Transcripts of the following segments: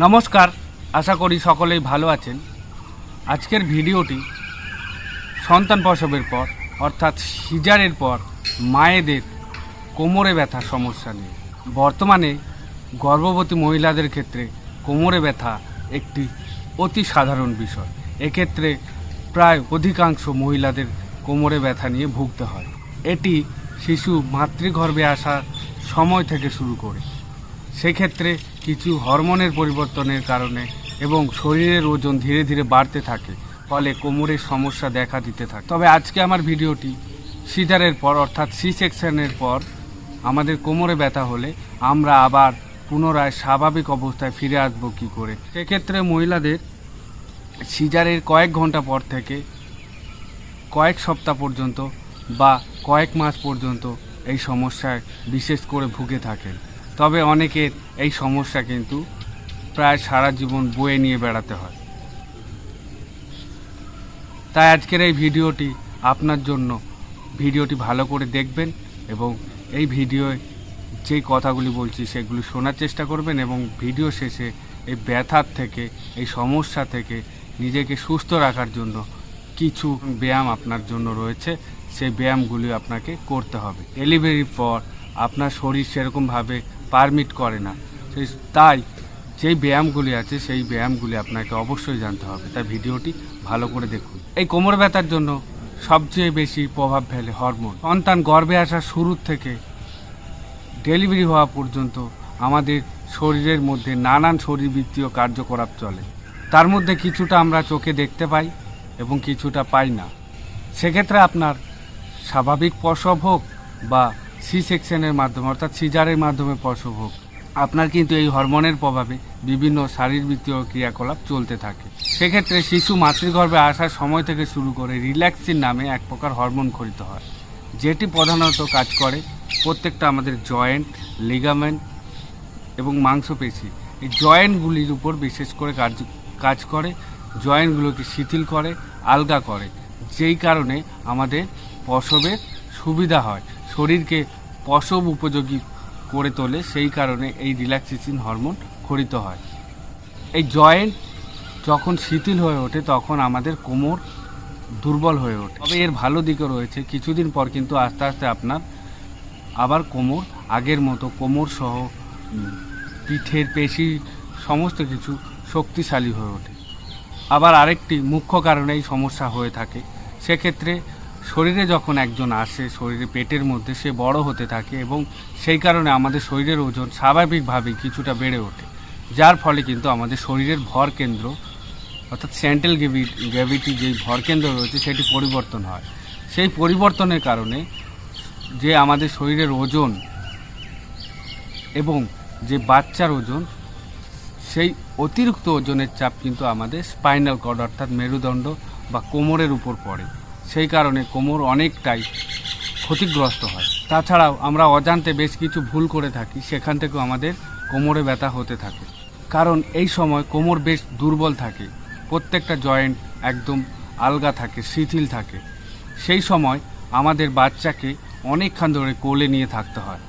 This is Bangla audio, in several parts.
নমস্কার, আশা করি সকলেই ভালো আছেন। আজকের ভিডিওটি সন্তান প্রসবের পর অর্থাৎ সিজারের পর মায়েদের কোমরে ব্যথা সমস্যা নিয়ে। বর্তমানে গর্ভবতী মহিলাদের ক্ষেত্রে কোমরে ব্যথা একটি অতি সাধারণ বিষয়। এক্ষেত্রে প্রায় অধিকাংশ মহিলাদের কোমরে ব্যথা নিয়ে ভুগতে হয়। এটি শিশু মাতৃগর্ভে আসার সময় থেকে শুরু করে সেক্ষেত্রে কিছু হরমোনের পরিবর্তনের কারণে এবং শরীরের ওজন ধীরে ধীরে বাড়তে থাকে, ফলে কোমরের সমস্যা দেখা দিতে থাকে। তবে আজকে আমার ভিডিওটি সিজারের পর অর্থাৎ সি সেকশনের পর আমাদের কোমরে ব্যথা হলে আমরা আবার পুনরায় স্বাভাবিক অবস্থায় ফিরে আসবো কী করে। সেক্ষেত্রে মহিলাদের সিজারের কয়েক ঘন্টা পর থেকে কয়েক সপ্তাহ পর্যন্ত বা কয়েক মাস পর্যন্ত এই সমস্যায় বিশেষ করে ভুগে থাকেন। তবে অনেকের এই সমস্যা কিন্তু প্রায় সারা জীবন বয়ে নিয়ে বেড়াতে হয়। তাই আজকের এই ভিডিওটি আপনার জন্য। ভিডিওটি ভালো করে দেখবেন এবং এই ভিডিওয় যেই কথাগুলি বলছি সেগুলি শোনার চেষ্টা করবেন এবং ভিডিও শেষে এই ব্যথার থেকে, এই সমস্যা থেকে নিজেকে সুস্থ রাখার জন্য কিছু ব্যায়াম আপনার জন্য রয়েছে। সেই ব্যায়ামগুলি আপনাকে করতে হবে। ডেলিভারির পর আপনার শরীর সেরকমভাবে পারমিট করে না, তাই যেই ব্যায়ামগুলি আছে সেই ব্যায়ামগুলি আপনাকে অবশ্যই জানতে হবে। তাই ভিডিওটি ভালো করে দেখুন। এই কোমর ব্যথার জন্য সবচেয়ে বেশি প্রভাব ফেলে হরমোন। সন্তান গর্ভে আসার শুরুর থেকে ডেলিভারি হওয়া পর্যন্ত আমাদের শরীরের মধ্যে নানান শরীরবৃত্তীয় কার্যকলাপ চলে। তার মধ্যে কিছুটা আমরা চোখে দেখতে পাই এবং কিছুটা পাই না। সেক্ষেত্রে আপনার স্বাভাবিক প্রসব হোক বা সি সেকশনের মাধ্যমে অর্থাৎ সিজারের মাধ্যমে প্রসব হোক, আপনার কিন্তু এই হরমোনের প্রভাবে বিভিন্ন শারীরবৃত্তীয় ক্রিয়াকলাপ চলতে থাকে। সেক্ষেত্রে শিশু মাতৃগর্ভে আসার সময় থেকে শুরু করে রিল্যাক্সিন নামে এক প্রকার হরমোন খরিত হয়, যেটি প্রধানত কাজ করে প্রত্যেকটা আমাদের জয়েন্ট, লিগামেন্ট এবং মাংসপেশি, এই জয়েন্টগুলির উপর বিশেষ করে কাজ করে। জয়েন্টগুলোকে শিথিল করে, আলগা করে, যেই কারণে আমাদের প্রসবের সুবিধা হয়, শরীরকে প্রসব উপযোগী করে তোলে। সেই কারণে এই রিল্যাক্সেশন হরমোন খরিত হয়। এই জয়েন্ট যখন শিথিল হয়ে ওঠে তখন আমাদের কোমর দুর্বল হয়ে ওঠে। তবে এর ভালো দিকও রয়েছে। কিছুদিন পর কিন্তু আস্তে আস্তে আপনার আবার কোমর আগের মতো, কোমর সহ পিঠের পেশি সমস্ত কিছু শক্তিশালী হয়ে ওঠে। আবার আরেকটি মুখ্য কারণে এই সমস্যা হয়ে থাকে, সেক্ষেত্রে শরীরে যখন একজন আসে, শরীরে পেটের মধ্যে সে বড় হতে থাকে এবং সেই কারণে আমাদের শরীরের ওজন স্বাভাবিকভাবেই কিছুটা বেড়ে ওঠে, যার ফলে কিন্তু আমাদের শরীরের ভর কেন্দ্র অর্থাৎ সেন্ট্রাল গ্র্যাভিটি যেই ভর কেন্দ্র রয়েছে সেটি পরিবর্তন হয়। সেই পরিবর্তনের কারণে যে আমাদের শরীরের ওজন এবং যে বাচ্চার ওজন, সেই অতিরিক্ত ওজনের চাপ কিন্তু আমাদের স্পাইনাল কর্ড অর্থাৎ মেরুদণ্ড বা কোমরের উপর পড়ে। সেই কারণে কোমর অনেকটাই ক্ষতিগ্রস্ত হয়। তাছাড়াও আমরা অজান্তে বেশ কিছু ভুল করে থাকি, সেখান থেকেও আমাদের কোমরে ব্যথা হতে থাকে। কারণ এই সময় কোমর বেশ দুর্বল থাকে, প্রত্যেকটা জয়েন্ট একদম আলগা থাকে, শিথিল থাকে। সেই সময় আমাদের বাচ্চাকে অনেকক্ষণ ধরে কোলে নিয়ে থাকতে হয়,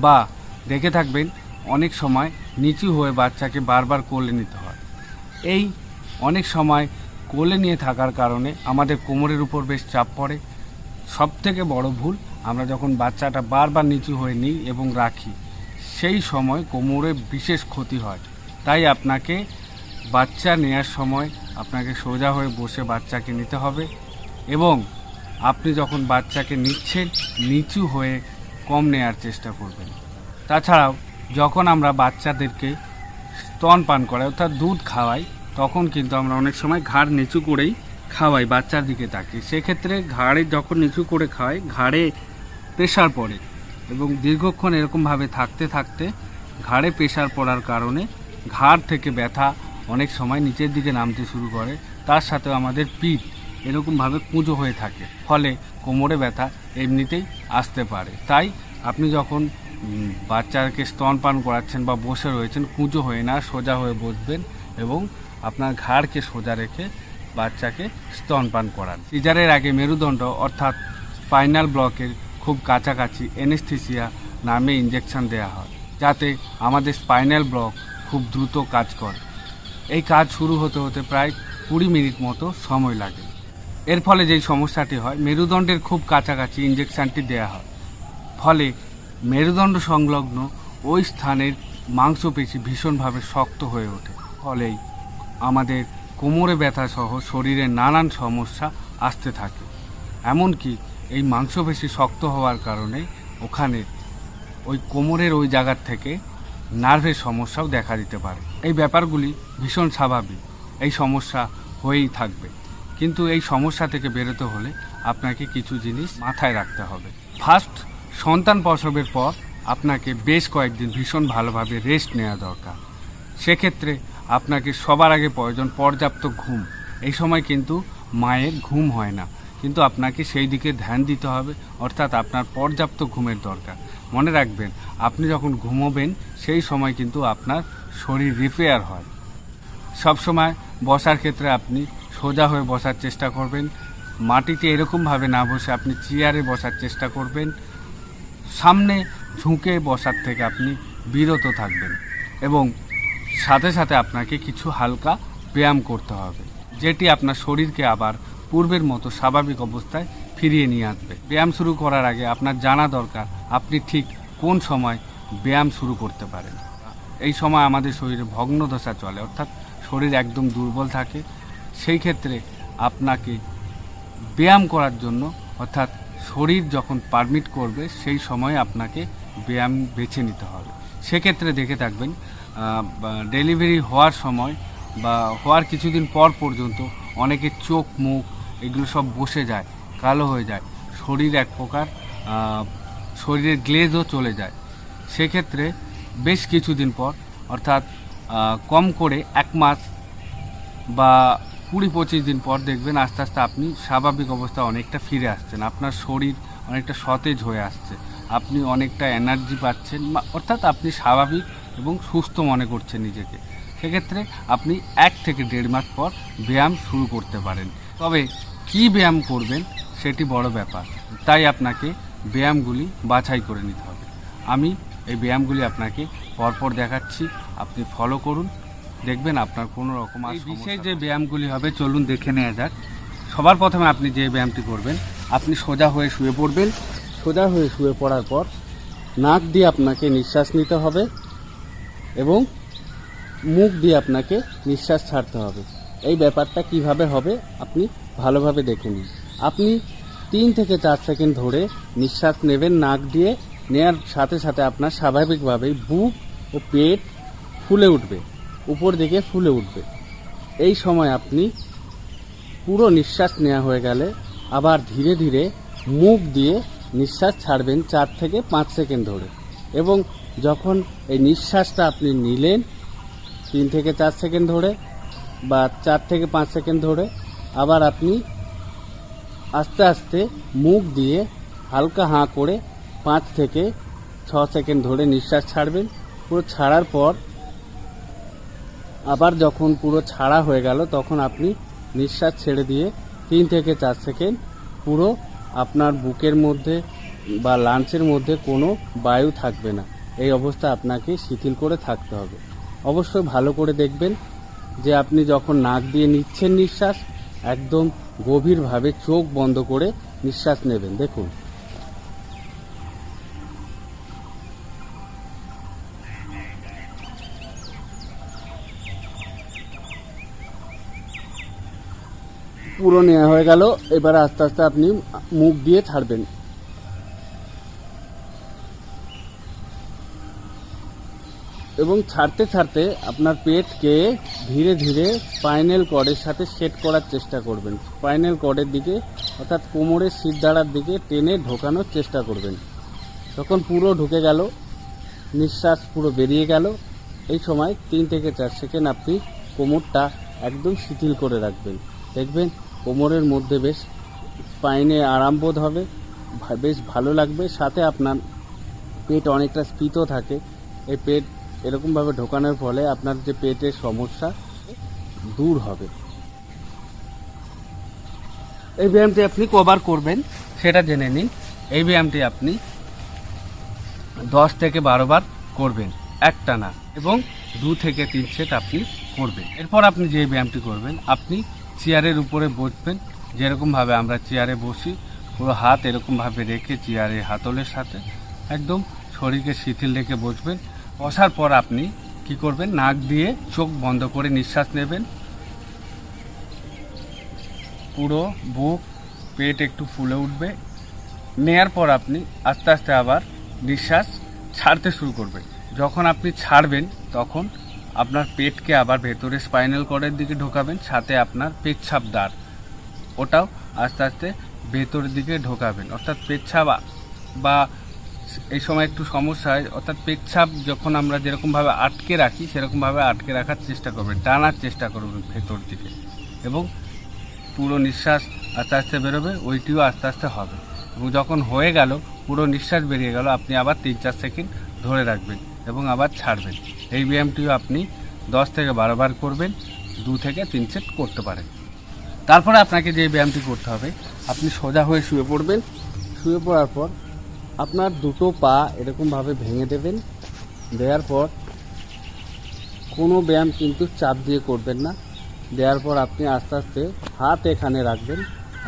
বা দেখে থাকবেন অনেক সময় নিচু হয়ে বাচ্চাকে বারবার কোলে নিতে হয়। এই অনেক সময় কোলে নিয়ে থাকার কারণে আমাদের কোমরের উপর বেশ চাপ পড়ে। সবথেকে বড় ভুল, আমরা যখন বাচ্চাটা বারবার নিচু হয়ে নিই এবং রাখি, সেই সময় কোমরে বিশেষ ক্ষতি হয়। তাই আপনাকে বাচ্চা নেওয়ার সময় আপনাকে সোজা হয়ে বসে বাচ্চাকে নিতে হবে এবং আপনি যখন বাচ্চাকে নিচ্ছেন নিচু হয়ে কম নেওয়ার চেষ্টা করবেন। তাছাড়াও যখন আমরা বাচ্চাদেরকে স্তন পান করাই অর্থাৎ দুধ খাওয়াই, তখন কিন্তু আমরা অনেক সময় ঘাড় নিচু করেই খাওয়াই, বাচ্চার দিকে তাকিয়ে। সেক্ষেত্রে ঘাড়ে যখন নিচু করে খাওয়াই, ঘাড়ে প্রেশার পড়ে এবং দীর্ঘক্ষণ এরকমভাবে থাকতে থাকতে ঘাড়ে প্রেশার পড়ার কারণে ঘাড় থেকে ব্যথা অনেক সময় নিচের দিকে নামতে শুরু করে। তার সাথেও আমাদের পিঠ এরকমভাবে কুঁজো হয়ে থাকে, ফলে কোমরে ব্যথা এমনিতেই আসতে পারে। তাই আপনি যখন বাচ্চাকে স্তনপান করাচ্ছেন বা বসে রয়েছেন, কুঁজো হয়ে না সোজা হয়ে বসবেন এবং আপনার ঘাড়কে সোজা রেখে বাচ্চাকে স্তনপান করান। সিজারের আগে মেরুদণ্ড অর্থাৎ স্পাইনাল ব্লকের খুব কাছাকাছি অ্যানেস্থেসিয়া নামে ইঞ্জেকশন দেওয়া হয়, যাতে আমাদের স্পাইনাল ব্লক খুব দ্রুত কাজ করে। এই কাজ শুরু হতে হতে প্রায় 20 মিনিট মতো সময় লাগে। এর ফলে যেই সমস্যাটি হয়, মেরুদণ্ডের খুব কাছাকাছি ইঞ্জেকশনটি দেওয়া হয়, ফলে মেরুদণ্ড সংলগ্ন ওই স্থানের মাংসপেশি ভীষণভাবে শক্ত হয়ে ওঠে। ফলেই আমাদের কোমরে ব্যথা সহ শরীরে নানান সমস্যা আসতে থাকে। এমনকি এই মাংসপেশি শক্ত হওয়ার কারণে ওখানে ওই কোমরের ওই জায়গার থেকে নার্ভের সমস্যাও দেখা দিতে পারে। এই ব্যাপারগুলি ভীষণ স্বাভাবিক, এই সমস্যা হয়েই থাকবে। কিন্তু এই সমস্যা থেকে বেরোতে হলে আপনাকে কিছু জিনিস মাথায় রাখতে হবে। ফার্স্ট, সন্তান প্রসবের পর আপনাকে বেশ কয়েকদিন ভীষণ ভালোভাবে রেস্ট নেওয়া দরকার। সেক্ষেত্রে আপনাকে সবার আগে প্রয়োজন পর্যাপ্ত ঘুম। এই সময় কিন্তু মায়ের ঘুম হয় না, কিন্তু আপনাকে সেই দিকে ধ্যান দিতে হবে, অর্থাৎ আপনার পর্যাপ্ত ঘুমের দরকার। মনে রাখবেন, আপনি যখন ঘুমোবেন সেই সময় কিন্তু আপনার শরীর রিপেয়ার হয়। সবসময় বসার ক্ষেত্রে আপনি সোজা হয়ে বসার চেষ্টা করবেন, মাটিতে এরকমভাবে না বসে আপনি চেয়ারে বসার চেষ্টা করবেন। সামনে ঝুঁকে বসার থেকে আপনি বিরত থাকবেন এবং সাথে সাথে আপনাকে কিছু হালকা ব্যায়াম করতে হবে, যেটি আপনার শরীরকে আবার পূর্বের মতো স্বাভাবিক অবস্থায় ফিরিয়ে নিয়ে আসবে। ব্যায়াম শুরু করার আগে আপনার জানা দরকার আপনি ঠিক কোন সময় ব্যায়াম শুরু করতে পারেন। এই সময় আমাদের শরীরে ভগ্নদশা চলে, অর্থাৎ শরীর একদম দুর্বল থাকে। সেই ক্ষেত্রে আপনাকে ব্যায়াম করার জন্য, অর্থাৎ শরীর যখন পারমিট করবে সেই সময় আপনাকে ব্যায়াম বেছে নিতে হবে। সেক্ষেত্রে দেখে থাকবেন ডেলিভারি হওয়ার সময় বা হওয়ার কিছুদিন পর পর্যন্ত অনেকের চোখ মুখ এগুলো সব বসে যায়, কালো হয়ে যায়, শরীর এক প্রকার শরীরের গ্লেজও চলে যায়। সেক্ষেত্রে বেশ কিছুদিন পর, অর্থাৎ কম করে 1 মাস বা 20-25 দিন পর দেখবেন আস্তে আস্তে আপনি স্বাভাবিক অবস্থা অনেকটা ফিরে আসছেন। আপনার শরীর অনেকটা সতেজ হয়ে আসছে, আপনি অনেকটা এনার্জি পাচ্ছেন, অর্থাৎ আপনি স্বাভাবিক এবং সুস্থ মনে করছেন নিজেকে। সেক্ষেত্রে আপনি 1 থেকে 1.5 মাস পর ব্যায়াম শুরু করতে পারেন। তবে কি ব্যায়াম করবেন সেটি বড় ব্যাপার, তাই আপনাকে ব্যায়ামগুলি বাছাই করে নিতে হবে। আমি এই ব্যায়ামগুলি আপনাকে পরপর দেখাচ্ছি, আপনি ফলো করুন, দেখবেন আপনার কোনো রকম বিশেষ যে ব্যায়ামগুলি হবে চলুন দেখে নেওয়া যাক। সবার প্রথমে আপনি যে ব্যায়ামটি করবেন, আপনি সোজা হয়ে শুয়ে পড়বেন। সোজা হয়ে শুয়ে পড়ার পর নাক দিয়ে আপনাকে নিঃশ্বাস নিতে হবে এবং মুখ দিয়ে আপনাকে নিঃশ্বাস ছাড়তে হবে। এই ব্যাপারটা কিভাবে হবে আপনি ভালোভাবে দেখে নিন। আপনি 3 থেকে 4 সেকেন্ড ধরে নিঃশ্বাস নেবেন নাক দিয়ে। নেওয়ার সাথে সাথে আপনার স্বাভাবিকভাবেই বুক ও পেট ফুলে উঠবে, উপর দিকে ফুলে উঠবে। এই সময় আপনি পুরো নিঃশ্বাস নেওয়া হয়ে গেলে আবার ধীরে ধীরে মুখ দিয়ে নিঃশ্বাস ছাড়বেন 4 থেকে 5 সেকেন্ড ধরে। এবং যখন এই নিঃশ্বাসটা আপনি নিলেন 3 থেকে 4 সেকেন্ড ধরে বা 4 থেকে 5 সেকেন্ড ধরে, আবার আপনি আস্তে আস্তে মুখ দিয়ে হালকা হাঁ করে 5 থেকে 6 সেকেন্ড ধরে নিঃশ্বাস ছাড়বেন। পুরো ছাড়ার পর আবার যখন পুরো ছাড়া হয়ে গেল তখন আপনি নিঃশ্বাস ছেড়ে দিয়ে 3 থেকে 4 সেকেন্ড পুরো আপনার বুকের মধ্যে বা লাঞ্চের মধ্যে কোনো বায়ু থাকবে না, এই অবস্থা আপনাকে শিথিল করে থাকতে হবে। অবশ্যই ভালো করে দেখবেন যে আপনি যখন নাক দিয়ে নিচ্ছেন নিঃশ্বাস, একদম গভীরভাবে চোখ বন্ধ করে নিঃশ্বাস নেবেন। দেখুন, পুরো নেওয়া হয়ে গেল। এবার আস্তে আস্তে আপনি মুখ দিয়ে ছাড়বেন। এবং ছাড়তে ছাড়তে আপনার পেটকে ধীরে ধীরে স্পাইনাল কর্ডের সাথে সেট করার চেষ্টা করবেন। স্পাইনাল কর্ডের দিকে, অর্থাৎ কোমরের শিরদাঁড়ার দিকে টেনে ঢোকানোর চেষ্টা করবেন। তখন পুরো ঢুকে গেল, নিঃশ্বাস পুরো বেরিয়ে গেল। এই সময় 3 থেকে 4 সেকেন্ড আপনি কোমরটা একদম শিথিল করে রাখবেন। দেখবেন কোমরের মধ্যে বেশ স্পাইনে আরাম বোধ হবে, বেশ ভালো লাগবে। সাথে আপনার পেট অনেকটা স্ফীত থাকে। এই পেট এরকমভাবে ঢোকানোর ফলে আপনার যে পেটের সমস্যা দূর হবে। এই ব্যায়ামটি আপনি কবার করবেন সেটা জেনে নিন। এই ব্যায়ামটি আপনি 10 থেকে 12 বার করবেন। একটা না, এবং 2 থেকে 3 সেট আপনি করবেন। এরপর আপনি যে ব্যায়ামটি করবেন, আপনি চেয়ারের উপরে বসবেন। যেরকমভাবে আমরা চেয়ারে বসি, পুরো হাত এরকমভাবে রেখে চেয়ারের হাতলের সাথে একদম শরীরকে শিথিল রেখে বসবেন। বসার পর আপনি কি করবেন, নাক দিয়ে চোখ বন্ধ করে নিঃশ্বাস নেবেন। পুরো বুক পেট একটু ফুলে উঠবে। নেয়ার পর আপনি আস্তে আস্তে আবার নিঃশ্বাস ছাড়তে শুরু করবেন। যখন আপনি ছাড়বেন তখন আপনার পেটকে আবার ভেতরে স্পাইনাল কর্ডের দিকে ঢোকাবেন, সাথে আপনার পেচ্ছাপ দ্বার ওটাও আস্তে আস্তে ভেতরের দিকে ঢোকাবেন। অর্থাৎ পেচ্ছাপ বা এই সময় একটু সমস্যা হয়, অর্থাৎ পেচ্ছাপ যখন আমরা যেরকমভাবে আটকে রাখি সেরকমভাবে আটকে রাখার চেষ্টা করবেন, টানার চেষ্টা করবেন ভেতর দিকে, এবং পুরো নিঃশ্বাস আস্তে আস্তে বেরোবে, ওইটিও আস্তে আস্তে হবে। এবং যখন হয়ে গেল, পুরো নিঃশ্বাস বেরিয়ে গেল, আপনি আবার 3-4 সেকেন্ড ধরে রাখবেন এবং আবার ছাড়বেন। এই ব্যায়ামটিও আপনি 10 থেকে 12 বার করবেন, 2 থেকে 3 সেট করতে পারেন। তারপরে আপনাকে যে ব্যায়ামটি করতে হবে, আপনি সোজা হয়ে শুয়ে পড়বেন। শুয়ে পড়ার পর আপনার দুটো পা এরকমভাবে ভেঙে দেবেন। দেওয়ার পর কোনো ব্যায়াম কিন্তু চাপ দিয়ে করবেন না। দেওয়ার পর আপনি আস্তে আস্তে হাত এখানে রাখবেন।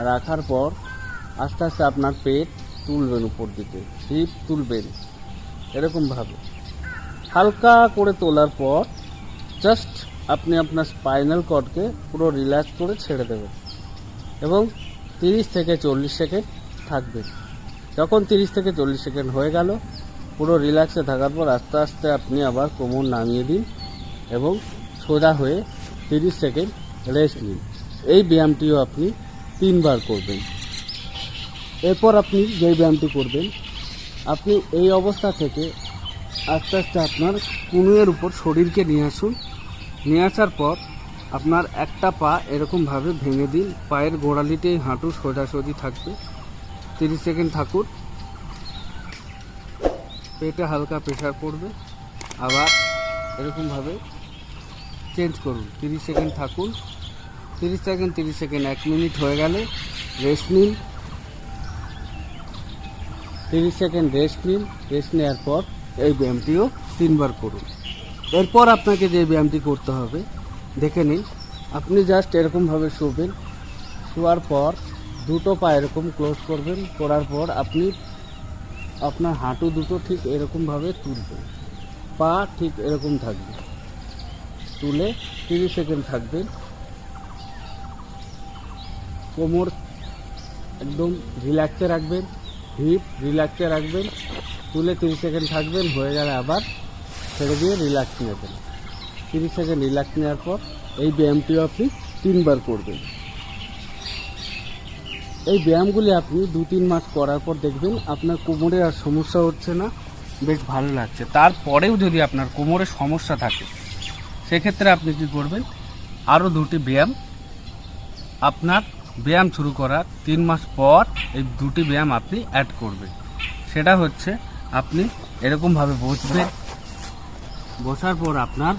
রাখার পর আস্তে আস্তে আপনার পেট তুলবেন উপর দিকে, হিপ তুলবেন এরকমভাবে। হালকা করে তোলার পর জাস্ট আপনি আপনার স্পাইনাল কর্ডকে পুরো রিল্যাক্স করে ছেড়ে দেবেন এবং 30 থেকে 40 সেকেন্ড থাকবেন। যখন 30 থেকে 40 সেকেন্ড হয়ে গেল, পুরো রিল্যাক্সে থাকার পর আস্তে আস্তে আপনি আবার কোমর নামিয়ে দিন এবং সোজা হয়ে 30 সেকেন্ড রেস্ট নিন। এই ব্যায়ামটিও আপনি 3 বার করবেন। এরপর আপনি যে ব্যায়ামটি করবেন, আপনি এই অবস্থা থেকে আস্তে আস্তে আপনার কনুইয়ের উপর শরীরকে নিয়ে আসুন। নিয়ে আসার পর আপনার একটা পা এরকমভাবে ভেঙে দিন। পায়ের গোড়ালিতে হাঁটু সোজাসুজি থাকবে। 30 সেকেন্ড থাকুন। পেটে হালকা প্রেশার পড়বে, আবার এরকমভাবে চেঞ্জ করুন। 30 সেকেন্ড থাকুন। 30 সেকেন্ড 1 মিনিট হয়ে গেলে রেস্ট নিন। 30 সেকেন্ড রেস্ট নিন। রেস্ট নেওয়ার পর এই ব্যায়ামটিও 3 বার করুন। এরপর আপনাকে যে ব্যায়ামটি করতে হবে দেখে নিন। আপনি জাস্ট এরকমভাবে শোবেন। শোয়ার পর দুটো পা এরকম ক্লোজ করবেন। করার পর আপনি আপনার হাঁটু দুটো ঠিক এরকমভাবে তুলবেন। পা ঠিক এরকম থাকবে। তুলে 30 সেকেন্ড থাকবেন। কোমর একদম রিল্যাক্সে রাখবেন, হিপ রিল্যাক্সে রাখবেন। তুলে 30 সেকেন্ড থাকবেন। হয়ে গেলে আবার ছেড়ে দিয়ে রিল্যাক্স নেবেন। 30 সেকেন্ড রিল্যাক্স নেওয়ার পর এই ব্যায়ামটিও আপনি 3 বার করবেন। এই ব্যায়ামগুলি আপনি 2-3 মাস করার পর দেখবেন আপনার কোমরে আর সমস্যা হচ্ছে না, বেশ ভালো লাগছে। তারপরেও যদি আপনার কোমরে সমস্যা থাকে, সেক্ষেত্রে আপনি কী করবেন, আরও 2টি ব্যায়াম আপনার ব্যায়াম শুরু করার 3 মাস পর এই 2টি ব্যায়াম আপনি অ্যাড করবেন। সেটা হচ্ছে, আপনি এরকমভাবে বসবেন। বসার পর আপনার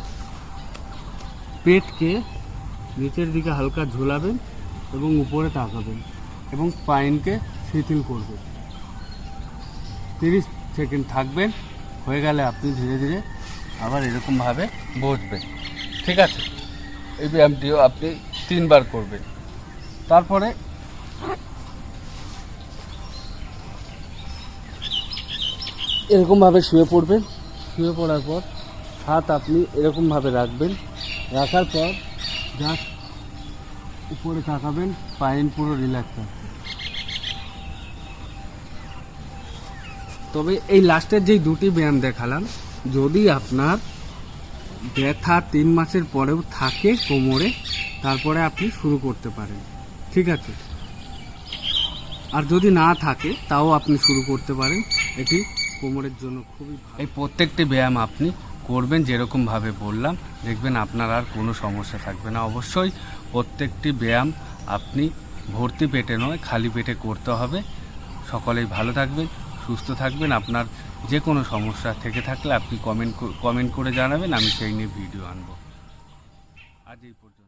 পেটকে নিচের দিকে হালকা ঝোলাবেন এবং উপরে তাকাবেন এবং স্পাইনকে শিথিল করবেন। 30 সেকেন্ড থাকবেন। হয়ে গেলে আপনি ধীরে ধীরে আবার এরকমভাবে বসবেন। ঠিক আছে? এই ব্যায়ামটিও আপনি 3 বার করবেন। তারপরে এরকমভাবে শুয়ে পড়বেন। শুয়ে পড়ার পর হাত আপনি এরকমভাবে রাখবেন। রাখার পর জাস্ট উপরে তাকাবেন, স্পাইন পুরো রিল্যাক্স থাকবে। তবে এই লাস্টের যেই 2টি ব্যায়াম দেখালাম, যদি আপনার ব্যথা 3 মাসের পরেও থাকে কোমরে, তারপরে আপনি শুরু করতে পারেন। ঠিক আছে? আর যদি না থাকে তাও আপনি শুরু করতে পারেন। এটি কোমরের জন্য খুবই ভালো। এই প্রত্যেকটি ব্যায়াম আপনি করবেন যেরকমভাবে বললাম, দেখবেন আপনার আর কোনো সমস্যা থাকবে না। অবশ্যই প্রত্যেকটি ব্যায়াম আপনি ভর্তি পেটে নয়, খালি পেটে করতে হবে। সকলেই ভালো থাকবেন, সুস্থ থাকবেন। আপনার যে কোনো সমস্যা থেকে থাকলে আপনি কমেন্ট করে জানাবেন, আমি সেই নিয়ে ভিডিও আনবো। আজ এই পর্যন্ত।